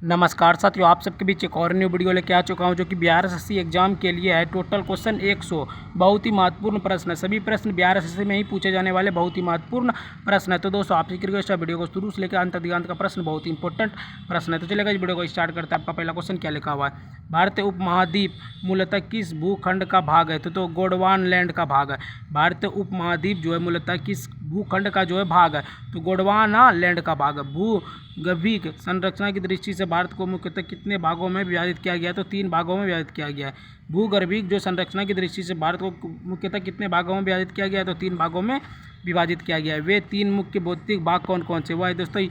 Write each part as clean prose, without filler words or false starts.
नमस्कार साथियों, आप सबके बीच एक और न्यू वीडियो लेके आ चुका हूं जो कि बिहार एसएससी एग्जाम के लिए है। Total question 100। बहुत ही महत्वपूर्ण प्रश्न है। सभी प्रश्न बिहार एसएससी में ही पूछे जाने वाले बहुत ही महत्वपूर्ण प्रश्न है। तो दोस्तों, आपसे रिक्वेस्ट है, वीडियो को शुरू से लेकर अंत तक का प्रश्न बहुत ही इंपॉर्टेंट प्रश्न है। तो चलेगा, इस वीडियो को स्टार्ट करते हैं। आपका पहला क्वेश्चन क्या लिखा हुआ है? भारतीय उपमहाद्वीप मूलतः किस भूखंड का भाग है? तो गोंडवाना लैंड का भाग है। भारतीय उपमहाद्वीप जो है मूलतः किस भूखंड का जो है भाग है? तो गोंडवाना लैंड का भाग है। भूगर्भीय संरचना की दृष्टि से भारत को मुख्यतः कितने भागों में विभाजित किया गया है? तो 3 भागों में विभाजित किया गया है। भूगर्भीय जो संरचना की दृष्टि से भारत को मुख्यतः कितने भागों में विभाजित किया गया है? तो 3 भागों में विभाजित किया गया है। वे 3 मुख्य भौतिक भाग कौन कौन से? वह है दोस्तों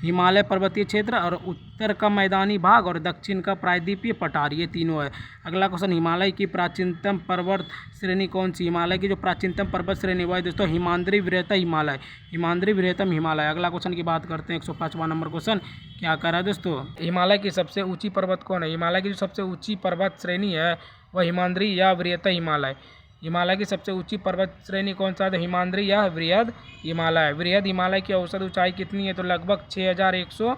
हिमालय पर्वतीय क्षेत्र, और उत्तर का मैदानी भाग, और दक्षिण का प्रायद्वीपीय पठार। ये तीनों है। अगला क्वेश्चन, हिमालय की प्राचीनतम पर्वत श्रेणी कौन सी? हिमालय की जो प्राचीनतम पर्वत श्रेणी वह है दोस्तों हिमाद्री वृहत्तम हिमालय। हिमाद्री वृहत्तम हिमालय। अगला क्वेश्चन की बात करते हैं। 105वां नंबर क्वेश्चन क्या कर रहा है दोस्तों? हिमालय की सबसे ऊंची पर्वत कौन है? हिमालय की जो सबसे ऊंची पर्वत श्रेणी है वह हिमाद्री या वृहत्तम हिमालय। हिमालय की सबसे ऊंची पर्वत श्रेणी कौन सा है? हिमाद्री या वृहद हिमालय। वृहद हिमालय की औसत ऊंचाई कितनी है? तो लगभग 6100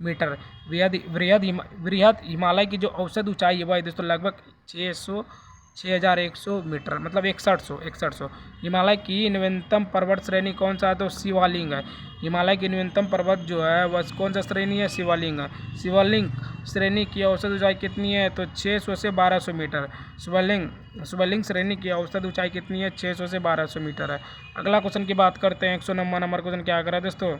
मीटर। वृहद हिमालय की जो औसत ऊंचाई है वह दोस्तों लगभग 6100 मीटर, मतलब 6100। हिमालय की न्यूनतम पर्वत श्रेणी कौन सा है? तो शिवालिंग है। हिमालय की न्यूनतम पर्वत जो है वह कौन सा श्रेणी है? शिवालिंग है। शिवालिंग श्रेणी की औसत ऊंचाई कितनी है? तो 600 से 1200 मीटर। शिवालिंग श्रेणी की औसत ऊंचाई कितनी है? 600 से 1200 मीटर है। अगला क्वेश्चन की बात करते हैं। 109 नंबर क्वेश्चन क्या कर रहा है दोस्तों?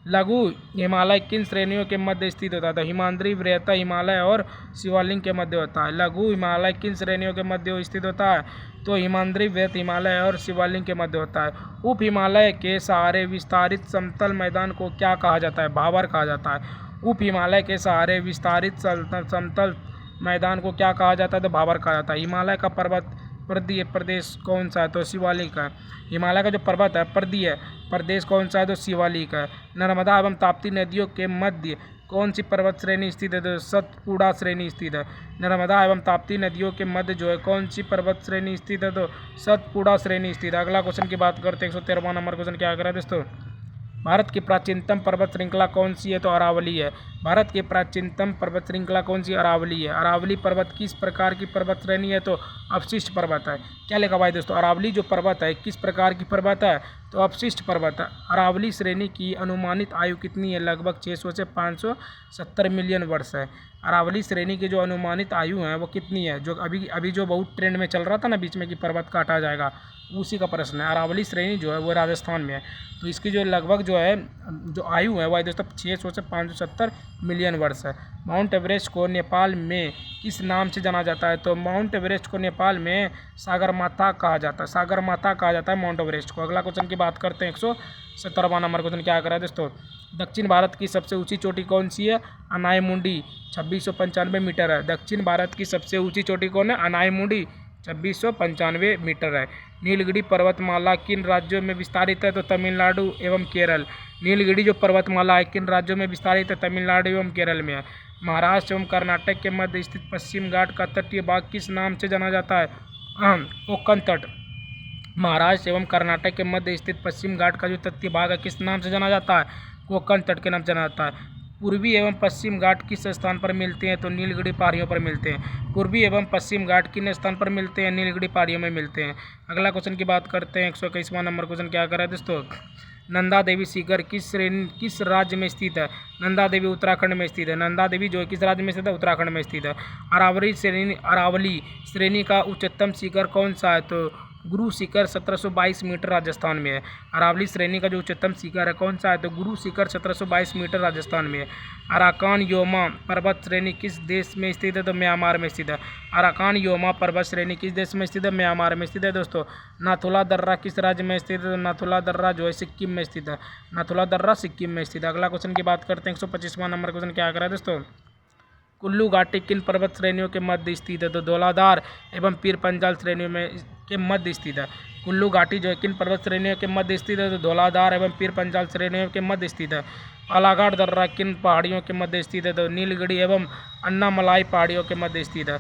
लघु हिमालय किन श्रेणियों के मध्य स्थित होता है? तो हिमाद्री, वृहत्तम हिमालय और शिवालिंग के मध्य होता है। लघु हिमालय किन श्रेणियों के मध्य स्थित होता है? तो हिमाद्री, वृहत्तम हिमालय और शिवालिंग के मध्य होता है। उप हिमालय के सहारे विस्तारित समतल मैदान को क्या कहा जाता है? भाबर कहा जाता है। उप हिमालय के सहारे विस्तारित समतल मैदान को क्या कहा जाता है? तो भाबर कहा जाता है। हिमालय का पर्वत पर्वतीय प्रदेश कौन सा है? तो शिवालिक है। हिमालय का जो पर्वत है पर्वतीय प्रदेश कौन सा है? तो शिवालिक है। नर्मदा एवं ताप्ती नदियों के मध्य कौन सी पर्वत श्रेणी स्थित है? तो सतपुड़ा श्रेणी स्थित है। नर्मदा एवं ताप्ती नदियों के मध्य जो है कौन सी पर्वत श्रेणी स्थित है? तो सतपुड़ा श्रेणी स्थित है। अगला क्वेश्चन की बात करते हैं। 113वां नंबर क्वेश्चन क्या कर रहा है दोस्तों? भारत की प्राचीनतम पर्वत श्रृंखला कौन सी है? तो अरावली है। भारत की प्राचीनतम पर्वत श्रृंखला कौन सी? अरावली है। अरावली पर्वत किस प्रकार की पर्वत श्रेणी है? तो अवशिष्ट पर्वत है। क्या लिखा हुआ है दोस्तों? अरावली जो पर्वत है किस प्रकार की पर्वत है? तो अवशिष्ट पर्वत है। अरावली श्रेणी की अनुमानित आयु कितनी है? लगभग 600 से 570 मिलियन वर्ष है। अरावली श्रेणी की जो अनुमानित आयु है वो कितनी है? जो अभी जो बहुत ट्रेंड में चल रहा था ना बीच में कि पर्वत काटा जाएगा, उसी का प्रश्न है। अरावली श्रेणी जो है वो राजस्थान में है। तो इसकी जो लगभग जो है जो आयु है वह दोस्तों 600 से 570 मिलियन वर्ष है। माउंट एवरेस्ट को नेपाल में किस नाम से जाना जाता है? तो माउंट एवरेस्ट को नेपाल में सागरमाथा कहा जाता है। सागरमाथा कहा जाता है माउंट एवरेस्ट को। अगला क्वेश्चन की बात करते हैं। 117वां नंबर क्वेश्चन क्या कर रहा है दोस्तों? दक्षिण भारत की सबसे ऊंची चोटी कौन सी है? अनायमुंडी 2695 मीटर है। दक्षिण भारत की सबसे ऊंची चोटी कौन है? अनायमुंडी 2695 मीटर है। नीलगिरी पर्वतमाला किन राज्यों में विस्तारित है? तो तमिलनाडु एवं केरल। नीलगिरी जो पर्वतमाला है किन राज्यों में विस्तारित है? तमिलनाडु एवं केरल में है। महाराष्ट्र एवं कर्नाटक के मध्य स्थित पश्चिम घाट का तटीय भाग किस नाम से जाना जाता है? कोंकण तट। महाराष्ट्र एवं कर्नाटक के मध्य स्थित पश्चिम घाट का जो तटीय भाग है किस नाम से जाना जाता है? कोंकण तट के नाम से जाना जाता है। पूर्वी एवं पश्चिम घाट किस स्थान पर मिलते हैं? तो नीलगिरी पहाड़ियों पर मिलते हैं। पूर्वी एवं पश्चिम घाट किन स्थान पर मिलते हैं? नीलगिरी पहाड़ियों में मिलते हैं। अगला क्वेश्चन की बात करते हैं। 121वां नंबर क्वेश्चन क्या कर रहा है दोस्तों? नंदा देवी सीकर किस राज्य में स्थित है? नंदा देवी उत्तराखंड में स्थित है। नंदा देवी जो है किस राज्य में स्थित है? उत्तराखंड में स्थित है। अरावली श्रेणी का उच्चतम शिखर कौन सा है? तो गुरु शिखर 1722 मीटर राजस्थान में है। अरावली श्रेणी का जो उच्चतम शिखर है कौन सा है? तो गुरु शिखर 1722 मीटर राजस्थान में है। अराकान योमा पर्वत श्रेणी किस देश में स्थित है? तो म्यांमार में स्थित है। अराकान योमा पर्वत श्रेणी किस देश में स्थित है? म्यांमार में स्थित है दोस्तों। नाथुला दर्रा किस राज्य में स्थित है? तो नाथुला दर्रा जो है सिक्किम में स्थित है। नाथुला दर्रा सिक्किम में स्थित है। अगला क्वेश्चन की बात करते हैं। 125वां नंबर क्वेश्चन क्या कर रहा है दोस्तों? कुल्लू घाटी किन पर्वत श्रेणियों के मध्य स्थित है? तो धौलाधार एवं पीर पंजाल श्रेणियों में के मध्य स्थित है। कुल्लू घाटी जो है किन पर्वत श्रेणियों के मध्य स्थित है? तो धौलाधार एवं पीर पंजाल श्रेणियों के मध्य स्थित है। पालाघाट दर्रा किन पहाड़ियों के मध्य स्थित है? तो नीलगिरी एवं अन्नामलाई पहाड़ियों के मध्य स्थित है।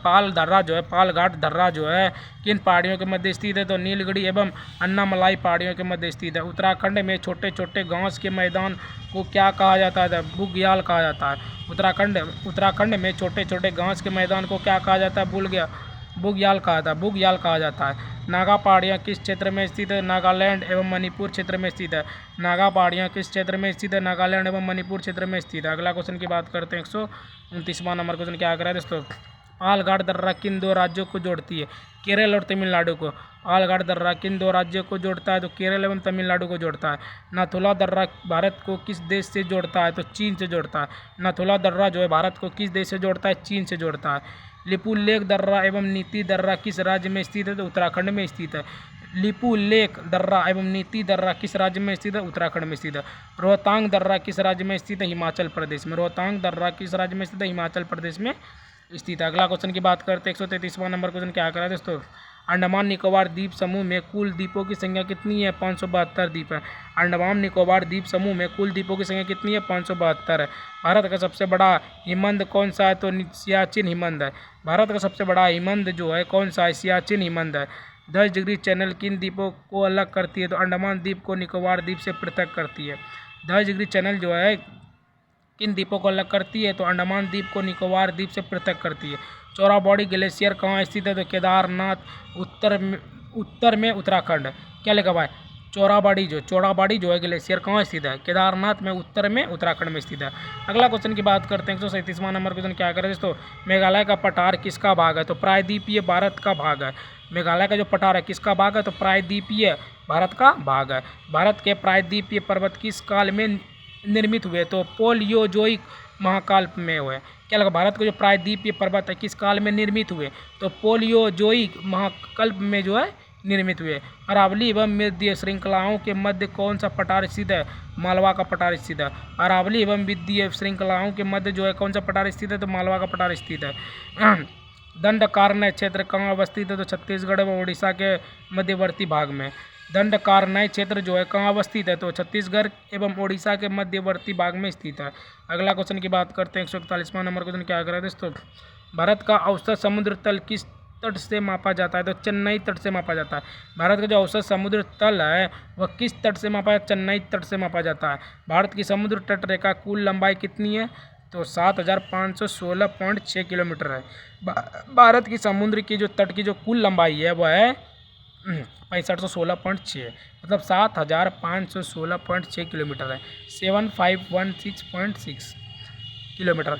पाल दर्रा जो है, पालघाट दर्रा जो है किन पहाड़ियों के मध्य स्थित है? तो नीलगिरी एवं अन्नामलाई पहाड़ियों के मध्य स्थित है। उत्तराखंड में छोटे छोटे घास के मैदान को क्या कहा जाता है? बुग्याल कहा जाता है। उत्तराखंड में छोटे छोटे घास के मैदान को क्या कहा जाता है? बुग्याल कहा जाता है। नागा पहाड़ियाँ किस क्षेत्र में स्थित है? नागालैंड एवं मणिपुर क्षेत्र में स्थित है। नागा पहाड़ियाँ किस क्षेत्र में स्थित है? नागालैंड एवं मणिपुर क्षेत्र में स्थित है। अगला क्वेश्चन की बात करते हैं। 129वां नंबर क्वेश्चन क्या कर रहा है दोस्तों? पालघाट दर्रा किन दो राज्यों को जोड़ती है? केरल और तमिलनाडु को। पालघाट दर्रा किन दो राज्यों को जोड़ता है? तो केरल एवं तमिलनाडु को जोड़ता है। नाथुला दर्रा भारत को किस देश से जोड़ता है? तो चीन से जोड़ता है। नाथुला दर्रा जो है भारत को किस देश से जोड़ता है? चीन से जोड़ता है। लिपुलेख दर्रा एवं नीति दर्रा किस राज्य में स्थित है? तो उत्तराखंड में स्थित है। लिपुलेख दर्रा एवं नीति दर्रा किस राज्य में स्थित है? उत्तराखंड में स्थित है। रोहतांग दर्रा किस राज्य में स्थित है? हिमाचल प्रदेश में। रोहतांग दर्रा किस राज्य में स्थित है? हिमाचल प्रदेश में स्थित है। अगला क्वेश्चन की बात करते हैं। 133वां नंबर क्वेश्चन क्या कर रहा है दोस्तों? अंडमान निकोबार द्वीप समूह में कुल द्वीपों की संख्या कितनी है? 572 द्वीप है। अंडमान निकोबार द्वीप समूह में कुल द्वीपों की संख्या कितनी है? 572 है। भारत का सबसे बड़ा हिमनद कौन सा है? तो सियाचिन हिमनद है। भारत का सबसे बड़ा हिमनद जो है कौन सा है? सियाचिन हिमनद है। 10 डिग्री चैनल किन द्वीपों को अलग करती है? तो अंडमान द्वीप को निकोबार द्वीप से पृथक करती है। 10 डिग्री चैनल जो है किन द्वीपों को अलग करती है? तो अंडमान द्वीप को निकोबार द्वीप से पृथक करती है। चौराबाड़ी ग्लेशियर कहाँ स्थित है? तो केदारनाथ उत्तर में उत्तराखंड। क्या लिखा हुआ है? चौराबाड़ी जो है ग्लेशियर कहाँ स्थित है? केदारनाथ में उत्तर में उत्तराखंड में स्थित है। अगला क्वेश्चन की बात करते हैं। 137वां नंबर क्वेश्चन क्या करें दोस्तों? मेघालय का पठार किसका भाग है? तो प्रायद्वीपीय भारत का भाग है। मेघालय का जो पठार है किसका भाग है? तो प्रायद्वीपीय भारत का भाग है। भारत के प्रायद्वीपीय पर्वत किस काल में निर्मित हुए? तो पोलियोजोइक महाकाल में हुए। क्या लगा? भारत के जो प्रायद्वीपीय पर्वत है किस काल में निर्मित हुए? तो पोलियोजोइक महाकल्प में जो है निर्मित हुए। अरावली एवं विंध्य श्रृंखलाओं के मध्य कौन सा पठार स्थित है? मालवा का पठार स्थित है। अरावली एवं विंध्य श्रृंखलाओं के मध्य जो है कौन सा पठार स्थित है? तो मालवा का पठार स्थित है। दंडकारण्य क्षेत्र कहाँ अवस्थित है? तो छत्तीसगढ़ एवं उड़ीसा के मध्यवर्ती भाग में। दंडकारण्य क्षेत्र जो है कहाँ अवस्थित है? तो छत्तीसगढ़ एवं उड़ीसा के मध्यवर्ती भाग में स्थित है। अगला क्वेश्चन की बात करते हैं। 141वां नंबर क्वेश्चन क्या कर रहा है दोस्तों? भारत का औसत समुद्र तल किस तट से मापा जाता है? तो चेन्नई तट से मापा जाता है। भारत का जो औसत समुद्र तल है वह किस तट से मापा जाता है? चेन्नई तट से मापा जाता है। भारत की समुद्र तट रेखा कुल लंबाई कितनी है? तो 7516.6 किलोमीटर है। भारत की समुद्र की जो तट की जो कुल लंबाई है वह है 6516.6, मतलब 7516.6 किलोमीटर है। 7516.6 किलोमीटर।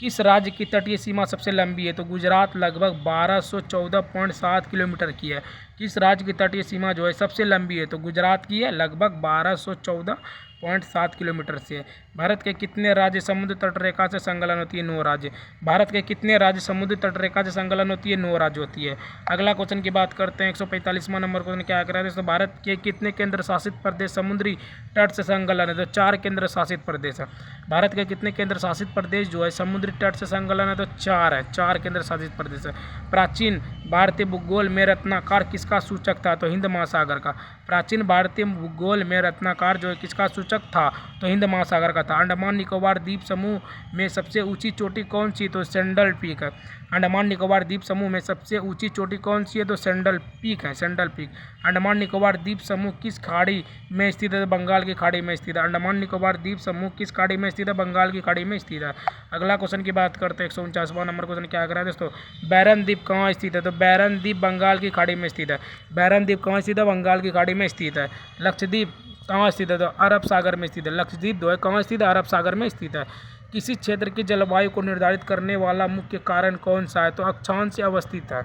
किस राज्य की तटीय सीमा सबसे लंबी है? तो गुजरात लगभग 1214.7 किलोमीटर की है। किस राज्य की तटीय सीमा जो है सबसे लंबी है? तो गुजरात की है, लगभग 1214.7 किलोमीटर से। भारत के कितने राज्य समुद्र तट रेखा से संलग्न होती है? 9 राज्य। भारत के कितने राज्य समुद्र तट रेखा से संलग्न होती है? 9 राज्य होती है। अगला क्वेश्चन की बात करते हैं। 145वां नंबर क्वेश्चन क्या कर रहा है? तो भारत के कितने केंद्र शासित प्रदेश समुद्री तट से संलग्न है? तो 4 केंद्र शासित प्रदेश है। भारत के कितने केंद्र शासित प्रदेश जो है समुद्री तट से संलग्न है? तो 4 है, 4 केंद्र शासित प्रदेश है। प्राचीन भारतीय भूगोल में रत्नाकर किसका सूचक था? तो हिंद महासागर का। प्राचीन भारतीय भूगोल में रत्नाकर जो है किसका सूचक था? तो हिंद महासागर का था। अंडमान निकोबार द्वीप समूह में सबसे ऊंची चोटी कौन सी? तो सैंडल पीक है। अंडमान निकोबार द्वीप समूह में सबसे ऊंची चोटी कौन सी है? तो सैंडल पीक है, सैंडल पीक। अंडमान निकोबार द्वीप समूह किस खाड़ी में स्थित है? बंगाल की खाड़ी में स्थित है। अंडमान निकोबार द्वीप समूह किस खाड़ी में स्थित है? बंगाल की खाड़ी में स्थित है। अगला क्वेश्चन की बात करते हैं। 149वां नंबर क्वेश्चन क्या कर रहा है दोस्तों? बैरन द्वीप कहाँ स्थित है? तो बैरन द्वीप बंगाल की खाड़ी में स्थित है। बैरन द्वीप कहाँ स्थित है? बंगाल की खाड़ी में स्थित है। लक्षद्वीप कहाँ स्थित है? तो अरब सागर में स्थित है। लक्षद्वीप जो है कहाँ स्थित है? अरब सागर में स्थित है। किसी क्षेत्र की जलवायु को निर्धारित करने वाला मुख्य कारण कौन सा है? तो अक्षांश अवस्थित है।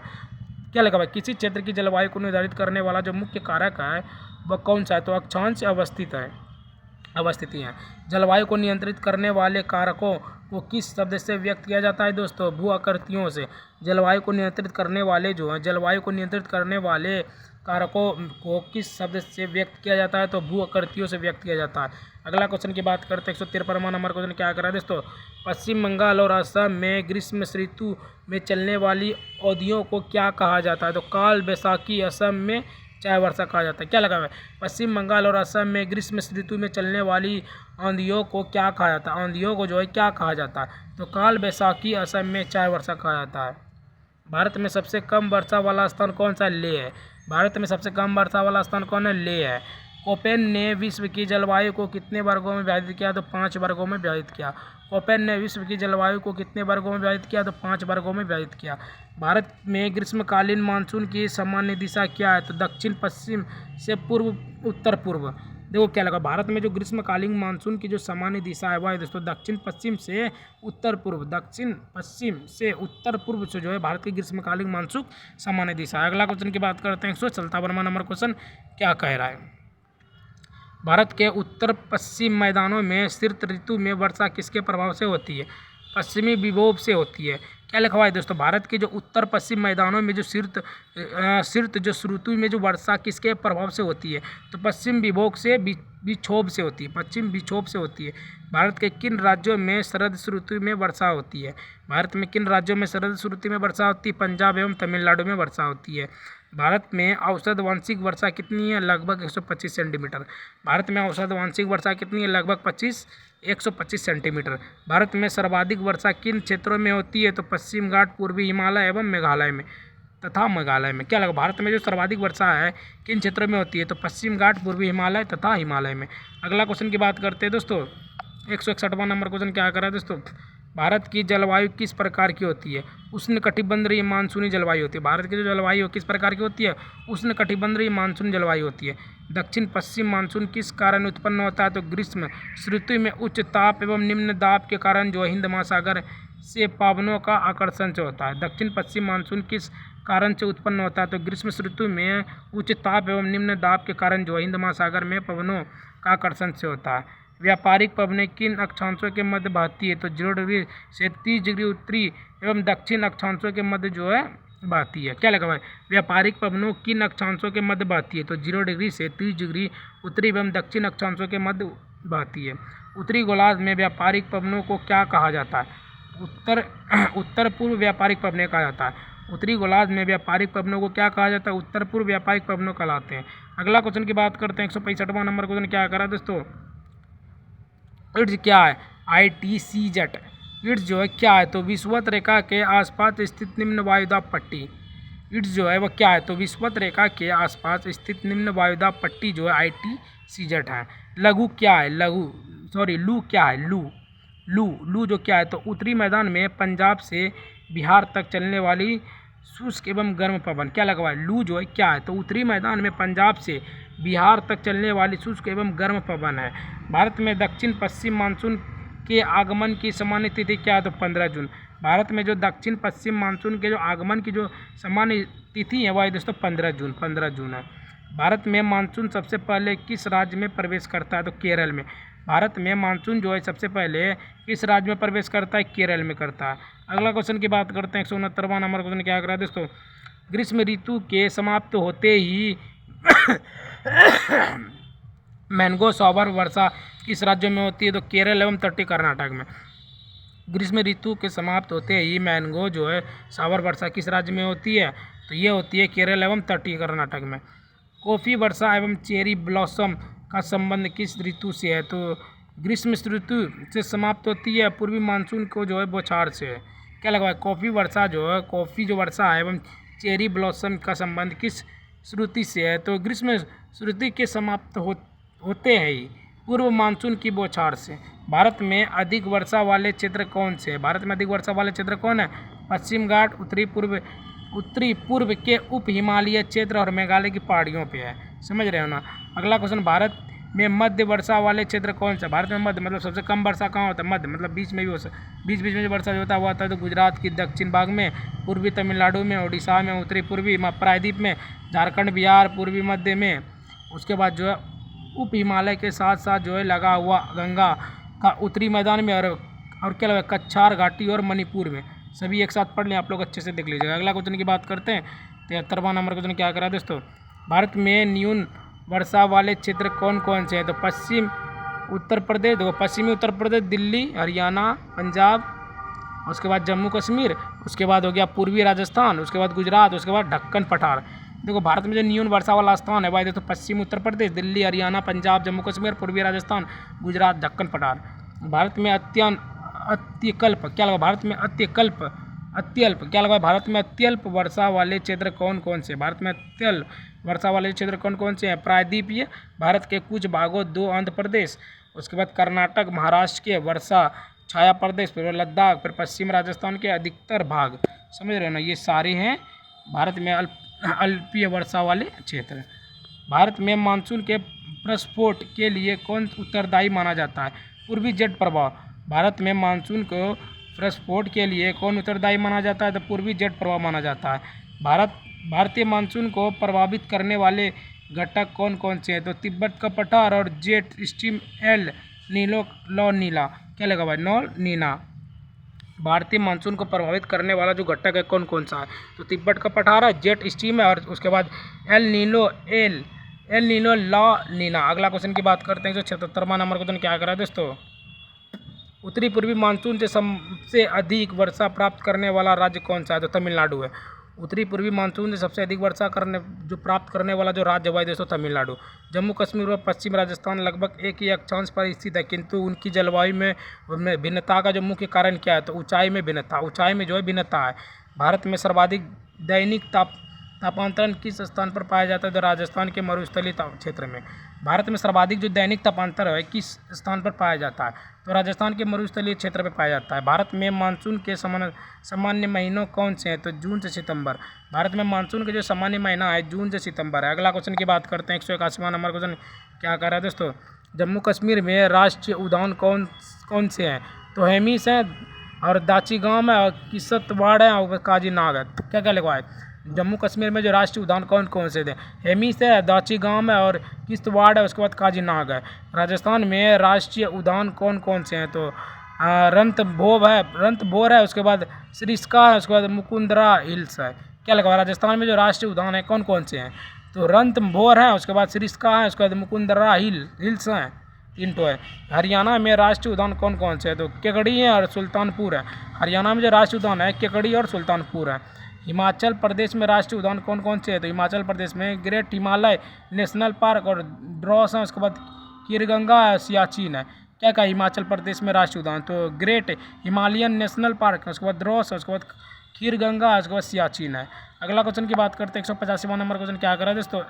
क्या लगा भाई? किसी क्षेत्र की जलवायु को निर्धारित करने वाला जो मुख्य कारक है वह कौन सा है? तो अक्षांश अवस्थित है, अवस्थिति है। जलवायु को नियंत्रित करने वाले कारकों को किस शब्द से व्यक्त किया जाता है दोस्तों? भू आकृतियों से। जलवायु को नियंत्रित करने वाले जो हैं, जलवायु को नियंत्रित करने वाले कारकों को किस शब्द से व्यक्त किया जाता है? तो भू आकृतियों से व्यक्त किया जाता है। अगला क्वेश्चन की बात करते हैं। 153वां नंबर क्वेश्चन क्या कर रहा है दोस्तों? पश्चिम बंगाल और असम में ग्रीष्म ऋतु में चलने वाली अवधियों को क्या कहा जाता है? तो काल बैसाखी असम में चाय वर्षा कहा जाता है। क्या लगा हुआ है? पश्चिम बंगाल और असम में ग्रीष्म ऋतु में चलने वाली आंधियों को क्या कहा जाता है? आंधियों को जो है क्या कहा जाता है? तो काल बैसाखी असम में चाय वर्षा कहा जाता है। भारत में सबसे कम वर्षा वाला स्थान कौन सा? लेह है। भारत में सबसे कम वर्षा वाला स्थान कौन है? लेह है। कोपेन ने विश्व की जलवायु को कितने वर्गों में विभाजित किया? तो 5 वर्गों में विभाजित किया। कोपेन ने विश्व की जलवायु को कितने वर्गों में विभाजित किया? तो 5 वर्गों में विभाजित किया। भारत में ग्रीष्मकालीन मानसून की सामान्य दिशा क्या है? तो दक्षिण पश्चिम से पूर्व उत्तर पूर्व। देखो क्या लगा, भारत में जो ग्रीष्मकालीन मानसून की जो सामान्य दिशा है वह है दोस्तों दक्षिण पश्चिम से उत्तर पूर्व। दक्षिण पश्चिम से उत्तर पूर्व से जो है भारत की ग्रीष्मकालीन मानसून सामान्य दिशा है। अगला क्वेश्चन की बात करते हैं। चलता वर्मा नंबर क्वेश्चन क्या कह रहा है? भारत के उत्तर पश्चिम मैदानों में शीत ऋतु में वर्षा किसके प्रभाव से होती है? पश्चिमी विक्षोभ से होती है। क्या लिखा हुआ है दोस्तों? भारत के जो उत्तर पश्चिम मैदानों में जो शीत ऋतु में जो वर्षा किसके प्रभाव से होती है? तो पश्चिम विक्षोभ से होती है। पश्चिम विक्षोभ से होती है। भारत के किन राज्यों में शरद ऋतु में वर्षा होती है? भारत में किन राज्यों में शरद ऋतु में वर्षा होती है? पंजाब एवं तमिलनाडु में वर्षा होती है। भारत में औसत वार्षिक वर्षा कितनी है? लगभग 125 सेंटीमीटर। भारत में औसत वार्षिक वर्षा कितनी है? लगभग 125 सेंटीमीटर। भारत में सर्वाधिक वर्षा किन क्षेत्रों में होती है? तो पश्चिम घाट, पूर्वी हिमालय एवं मेघालय में तथा मेघालय में। क्या लगा, भारत में जो सर्वाधिक वर्षा है किन क्षेत्रों में होती है? तो पश्चिम घाट, पूर्वी हिमालय तथा हिमालय में। अगला क्वेश्चन की बात करते हैं दोस्तों। 161वां नंबर क्वेश्चन क्या कर रहा है दोस्तों? भारत की जलवायु किस प्रकार की होती है? उष्णकटिबंधीय मानसूनी जलवायु होती है। भारत की जो जलवायु किस प्रकार की होती है? उष्णकटिबंधीय मानसूनी जलवायु होती है। दक्षिण पश्चिम मानसून किस कारण उत्पन्न होता है? तो ग्रीष्म ऋतु में उच्च ताप एवं निम्न दाब के कारण जो हिंद महासागर से पवनों का आकर्षण से होता है। दक्षिण पश्चिम मानसून किस कारण से उत्पन्न होता है? तो ग्रीष्म ऋतु में उच्च ताप एवं निम्न दाब के कारण जो हिंद महासागर में पवनों का आकर्षण से होता है। व्यापारिक पवनें किन अक्षांशों के मध्य बहती है? तो 0 डिग्री से 30 डिग्री उत्तरी एवं दक्षिण अक्षांशों के मध्य जो है बहती है। क्या लगा भाई? व्यापारिक पवनों किन अक्षांशों के मध्य बहती है? तो 0 डिग्री से 30 डिग्री उत्तरी एवं दक्षिण अक्षांशों के मध्य बहती है। उत्तरी गोलार्ध में व्यापारिक पवनों को क्या कहा जाता है? उत्तर पूर्व व्यापारिक पवनें कहा जाता है। उत्तरी गोलार्ध में व्यापारिक पवनों को क्या कहा जाता है? उत्तर पूर्व व्यापारिक पवनों कहलाते हैं। अगला क्वेश्चन की बात करते हैं। 165वां नंबर क्वेश्चन क्या करा दोस्तों? इट्स क्या है? ITCZ इट्स जो है क्या है? तो विषुवत रेखा के आसपास स्थित निम्न वायुदाब पट्टी। इट्स जो है वह क्या है? तो विषुवत रेखा के आसपास स्थित निम्न वायुदाब पट्टी जो है ITCZ है। लघु क्या है? लू क्या है? लू जो क्या है? तो उत्तरी मैदान में पंजाब से बिहार तक चलने वाली शुष्क एवं गर्म पवन। क्या लगा हुआ है? लू जो है क्या है? तो उत्तरी मैदान में पंजाब से बिहार तक चलने वाली शुष्क एवं गर्म पवन है। भारत में दक्षिण पश्चिम मानसून के आगमन की सामान्य तिथि क्या है? तो 15 जून। भारत में जो दक्षिण पश्चिम मानसून के जो आगमन की जो सामान्य तिथि है वह दोस्तों 15 जून है। भारत में मानसून सबसे पहले किस राज्य में प्रवेश करता है? तो केरल में। भारत में मानसून जो है सबसे पहले किस राज्य में प्रवेश करता है? केरल में करता है। अगला क्वेश्चन की बात करते हैं। 169वां नंबर क्वेश्चन क्या कर रहा है दोस्तों? ग्रीष्म ऋतु के समाप्त होते ही मैंगो शॉवर वर्षा किस राज्य में होती है? तो केरल एवं तटीय कर्नाटक में। ग्रीष्म ऋतु के समाप्त होते ही मैंगो जो है शॉवर वर्षा किस राज्य में होती है? तो ये होती है केरल एवं तटीय कर्नाटक में। कॉफ़ी वर्षा एवं चेरी ब्लॉसम का संबंध किस ऋतु से है? तो ग्रीष्म ऋतु से समाप्त होती है। पूर्वी मानसून को जो है बौछार से है। क्या लगा है? कॉफ़ी जो वर्षा है एवं चेरी ब्लॉसम का संबंध किस ऋतु से है? तो ग्रीष्म ऋतु के समाप्त होते हैं ही पूर्व मानसून की बौछार से। भारत में अधिक वर्षा वाले क्षेत्र कौन से हैं? भारत में अधिक वर्षा वाले क्षेत्र कौन है? पश्चिम घाट, उत्तरी पूर्व के उप हिमालय क्षेत्र और मेघालय की पहाड़ियों पे है। समझ रहे हो ना? अगला क्वेश्चन, भारत में मध्य वर्षा वाले क्षेत्र कौन सा? भारत में मध्य मतलब सबसे कम वर्षा कहाँ होता है? मध्य मतलब बीच में भी बीच में जो वर्षा होता है वो आता है तो गुजरात की दक्षिण भाग में, पूर्वी तमिलनाडु में, उड़ीसा में, उत्तरी पूर्वी प्रायद्वीप में, झारखंड, बिहार, पूर्वी मध्य में। उसके बाद जो है उप हिमालय के साथ साथ जो है लगा हुआ गंगा का उत्तरी मैदान में और क्या लगा कच्छार घाटी और मणिपुर में। सभी एक साथ पढ़ लें आप लोग, अच्छे से देख लीजिएगा। अगला क्वेश्चन की बात करते हैं। 73वां नंबर क्वेश्चन क्या करा दोस्तों? भारत में न्यून वर्षा वाले क्षेत्र कौन कौन से हैं? तो पश्चिमी उत्तर प्रदेश, दिल्ली, हरियाणा, पंजाब, उसके बाद जम्मू कश्मीर, उसके बाद हो गया पूर्वी राजस्थान, उसके बाद गुजरात, उसके बाद ढक्कन पठार। देखो भारत में जो न्यून वर्षा वाला स्थान है भाई दोस्तों पश्चिम उत्तर प्रदेश, दिल्ली, हरियाणा, पंजाब, जम्मू कश्मीर, पूर्वी राजस्थान, गुजरात, दक्कन पठार। भारत में अत्यल्प क्या लगा, भारत में अत्यल्प क्या लगा, भारत में अत्यल्प वर्षा वाले क्षेत्र कौन कौन से, भारत में अत्यल्प वर्षा वाले क्षेत्र कौन कौन से हैं? प्रायद्वीपीय भारत के कुछ भागों, 2 आंध्र प्रदेश, उसके बाद कर्नाटक, महाराष्ट्र के वर्षा छाया प्रदेश, फिर लद्दाख, फिर पश्चिम राजस्थान के अधिकतर भाग। समझ रहे हो ना, ये सारे हैं भारत में अल्पीय वर्षा वाले क्षेत्र। भारत में मानसून के प्रस्फोट के लिए कौन उत्तरदायी माना जाता है? पूर्वी जेट प्रभाव। भारत में मानसून को प्रस्फोट के लिए कौन उत्तरदायी माना जाता है? तो पूर्वी जेट प्रभाव माना जाता है। भारतीय मानसून को प्रभावित करने वाले घटक कौन कौन से हैं? तो तिब्बत का पठार और जेट स्ट्रीम, एल नीलो, लो नीला। क्या लगा भाई? नो नीना। भारतीय मानसून को प्रभावित करने वाला जो घटक है कौन कौन सा है? तो तिब्बत का पठार है, जेट स्ट्रीम है, और उसके बाद एल नीनो, ला नीना। अगला क्वेश्चन की बात करते हैं। 176वां नंबर क्वेश्चन क्या करा है दोस्तों? उत्तरी पूर्वी मानसून से सबसे अधिक वर्षा प्राप्त करने वाला राज्य कौन सा है? तो तमिलनाडु है। उत्तरी पूर्वी मानसून से सबसे अधिक वर्षा प्राप्त करने वाला जो राज्य है दोस्तों तमिलनाडु। जम्मू कश्मीर और पश्चिम राजस्थान लगभग एक ही अक्षांश पर स्थित है, किंतु उनकी जलवायु में भिन्नता का जो मुख्य कारण क्या है? तो ऊंचाई में भिन्नता है। भारत में सर्वाधिक दैनिक तापांतरण किस स्थान पर पाया जाता है? तो राजस्थान के मरुस्थलीय क्षेत्र में। भारत में सर्वाधिक जो दैनिक तापांतर है किस स्थान पर पाया जाता है? तो राजस्थान के मरुस्थलीय क्षेत्र पर पाया जाता है। भारत में मानसून के सामान्य महीनों कौन से हैं? तो जून से सितंबर। भारत में मानसून के जो सामान्य महीना है जून से सितंबर है। अगला क्वेश्चन की बात करते हैं। 181वां नंबर क्वेश्चन क्या कर रहा है दोस्तों? जम्मू कश्मीर में राष्ट्रीय उद्यान कौन से हैं? तो हेमिस है, और दाचीगाम है, और किश्तवाड़ है, और काजीनाग है। क्या क्या लिखवा है? जम्मू कश्मीर में जो राष्ट्रीय उद्यान कौन कौन से थे? हेमिस है, दाचीगाम है, और किश्तवाड़ है, उसके बाद काजीनाग है। राजस्थान में राष्ट्रीय उद्यान कौन कौन से हैं? तो रणथंभौर है, उसके बाद सरिस्का है, उसके बाद मुकुंदरा हिल्स है। क्या लगा? राजस्थान में जो राष्ट्रीय उद्यान है कौन कौन से हैं? तो रणथंभौर है, उसके बाद सरिस्का है, उसके बाद मुकुंदरा हिल्स हैं, 3 है। हरियाणा में राष्ट्रीय उद्यान कौन कौन से हैं? तो केकड़ी है और सुल्तानपुर है। हरियाणा में जो राष्ट्रीय उद्यान है केकड़ी और सुल्तानपुर है। हिमाचल प्रदेश में राष्ट्रीय उद्यान कौन कौन से हैं? तो हिमाचल प्रदेश में ग्रेट हिमालय नेशनल पार्क और ड्रॉस है, उसके बाद खीरगंगा सियाचिन है। क्या कहा? हिमाचल प्रदेश में राष्ट्रीय उद्यान तो ग्रेट हिमालयन नेशनल पार्क है, उसके बाद ड्रॉस है, उसके बाद खीरगंगा है, उसके बाद सियाचिन है। अगला क्वेश्चन की बात करते हैं। 185वां नंबर क्वेश्चन क्या कर रहा है दोस्तों?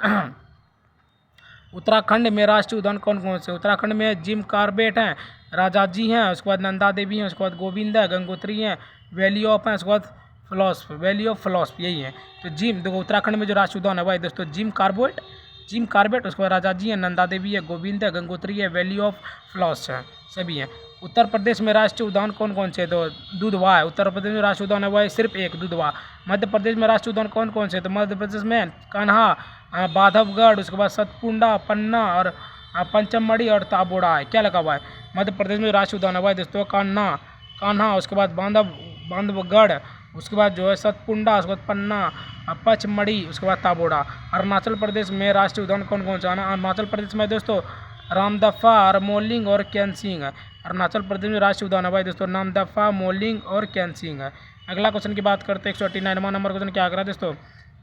उत्तराखंड में राष्ट्रीय उद्यान कौन कौन से? उत्तराखंड में जिम कॉर्बेट हैं, राजाजी हैं, उसके बाद नंदा देवी हैं, उसके बाद गोविंद है, गंगोत्री हैं, वैली ऑफ है, उसके बाद वैली ऑफ फिलॉसफी, यही है। तो देखो उत्तराखंड में जो राष्ट्रीय उद्यान है भाई दोस्तों जिम कार्बेट, उसके बाद राजाजी है, नंदा देवी है, गोविंद है, गंगोत्री है, वैली ऑफ फ्लॉस है, सभी हैं। उत्तर प्रदेश में राष्ट्रीय उद्यान कौन कौन से? तो दुधवा है। उत्तर प्रदेश में राष्ट्रीय उद्यान है वह सिर्फ एक, दुधवा। मध्य प्रदेश में राष्ट्रीय उद्यान कौन कौन से? तो मध्य प्रदेश में कान्हा, बांधवगढ़, उसके बाद सतपुंडा, पन्ना, और पंचमढ़ी और ताबोड़ा है। क्या लगा हुआ है? मध्य प्रदेश में राष्ट्रीय उद्यान है भाई दोस्तों कान्हा, उसके बाद बांधवगढ़, उसके बाद जो है सतपुंडा, उसके बाद पन्ना, पचमढ़ी, उसके बाद ताबोड़ा। अरुणाचल प्रदेश में राष्ट्रीय उद्यान कौन कौन सा है? अरुणाचल प्रदेश में दोस्तों रामदफा, मोलिंग और कैंसिंग है। अरुणाचल प्रदेश में राष्ट्रीय उद्यान है भाई दोस्तों नामदफा, मोलिंग और कैंसिंग है। अगला क्वेश्चन की बात करते हैं। 189वां नंबर क्वेश्चन क्या कर रहा है दोस्तों?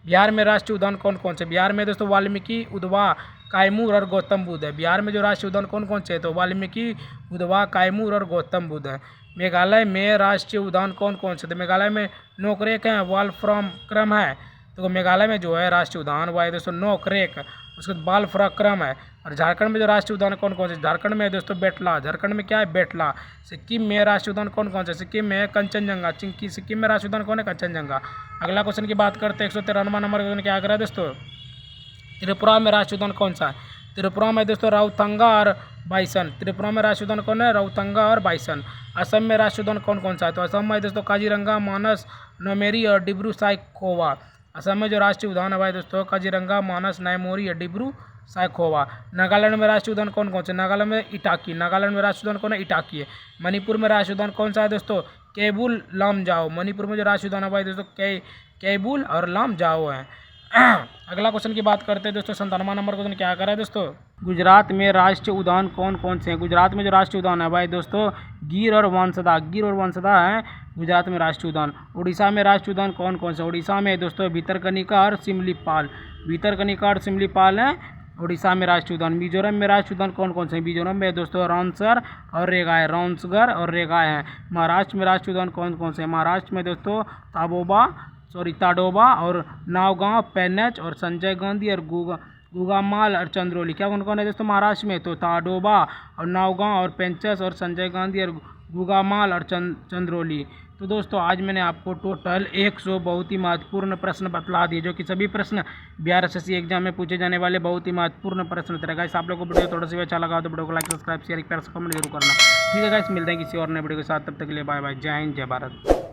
बिहार में राष्ट्रीय उद्यान कौन कौन से? बिहार में दोस्तों वाल्मीकि, उदवा, कैमूर और गौतम बुद्ध है। बिहार में जो राष्ट्रीय उद्यान कौन कौन से है? तो वाल्मीकि, उदवा, कैमूर और गौतम बुद्ध है। मेघालय में राष्ट्रीय उद्यान कौन कौन से? तो मेघालय में नोकरेक है, बालफ्राम है। तो मेघालय में जो है राष्ट्रीय उद्यान वो है दोस्तों नोकरेक, उसके बाद बालफ्राम है। और झारखंड में जो राष्ट्रीय उद्यान कौन कौन से? झारखंड में दोस्तों बेटला। झारखंड में क्या है? बेटला। सिक्किम में राष्ट्रीय उद्यान कौन कौन से? सिक्किम में कंचनजंगा। सिक्किम में राष्ट्रीय उद्यान कौन है? कंचनजंगा। अगला क्वेश्चन की बात करते हैं। 193वां नंबर क्वेश्चन क्या कर रहा है दोस्तों? त्रिपुरा में राष्ट्रीय उद्यान कौन सा है? त्रिपुरा में दोस्तों राउतंगा और बाइसन। त्रिपुरा में राष्ट्रीय उद्यान कौन है? राउतंगा और बाइसन। असम में राष्ट्रीय उद्यान कौन कौन सा है? तो असम में दोस्तों काजीरंगा, मानस, नौमेरी और डिब्रू साइखोवा। असम में जो राष्ट्रीय उद्यान है भाई दोस्तों काजीरंगा, मानस, नायमोरी और डिब्रू साइखोवा। नागालैंड में राष्ट्रीय उद्यान कौन कौन से? नागालैंड में इटाकी। नागालैंड में राष्ट्रीय उद्यान कौन है? इटाकी है। मणिपुर में राष्ट्रीय उद्यान कौन सा है दोस्तों? केबुल लामजाओ। मणिपुर में जो राष्ट्रीय उद्यान है भाई दोस्तों केबुल और लामजाओ है। अगला क्वेश्चन की बात करते हैं दोस्तों। 97वां नंबर क्वेश्चन क्या कर रहा है दोस्तों? गुजरात में राष्ट्रीय उद्यान कौन कौन से हैं? गुजरात में जो राष्ट्रीय उद्यान है भाई दोस्तों गिर और वंसदा है गुजरात में राष्ट्रीय उद्यान। उड़ीसा में राष्ट्रीय उद्यान कौन कौन से? उड़ीसा में दोस्तों भितरकनिका और सिमलीपाल। भितरकनिका और सिमलीपाल हैं उड़ीसा में राष्ट्रीय उद्यान। मिजोरम में राष्ट्रीय उद्यान कौन कौन से हैं? मिजोरम में दोस्तों रामसर और रेगाय, रामसगर और रेगाय हैं। महाराष्ट्र में राष्ट्रीय उद्यान कौन कौन से हैं? महाराष्ट्र में दोस्तों ताडोबा और नावगांव, पेन्च और संजय गांधी और गुगामाल और चंद्रोली। क्या कौन कौन है दोस्तों महाराष्ट्र में? तो ताडोबा और नावगांव और पेंचस और संजय गांधी और गुगामाल और चंद्रोली। तो दोस्तों आज मैंने आपको टोटल 100 बहुत ही महत्वपूर्ण प्रश्न बतला दिए, जो कि सभी प्रश्न बिहार एसएससी एग्जाम में पूछे जाने वाले बहुत ही महत्वपूर्ण प्रश्न थे। गाइस आप लोगों को वीडियो थोड़ा सा भी अच्छा लगा तो वीडियो को लाइक, सब्सक्राइब, शेयर, प्यार से कमेंट जरूर करना। ठीक है गाइस, मिलते हैं किसी और नए वीडियो के साथ, तब तक के लिए बाय बाय। जय हिंद, जय भारत।